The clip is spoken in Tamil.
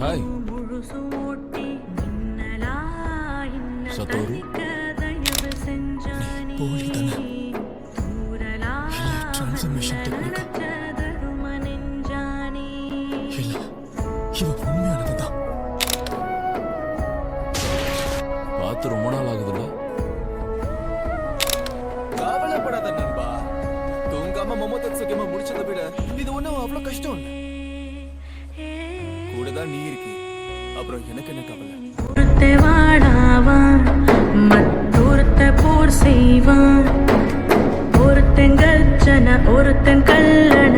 ஹாய் சதோரு போலி தானே டிரான்ஸ்ஃபர்மேஷன் டெக்னிக்கா இல்ல இவ உண்மையானவதான். பார்த்து ரொம்ப நாள் ஆகுதுல்ல. கவலைப்படாத நண்பா, தூங்காம மொமோதெட்சுகேம முடிச்சதை விட இது ஒண்ணும் அவ்வளவு கஷ்டம் இல்ல. கூடதான் நீ இருக்கி, அப்புறம் எனக்கு என்ன கவலை? ஒருத்த வாடாவான் மற்றொருத்த போர் செய்வான், ஒருத்தன் கர்ஜன ஒருத்தன் கல்லண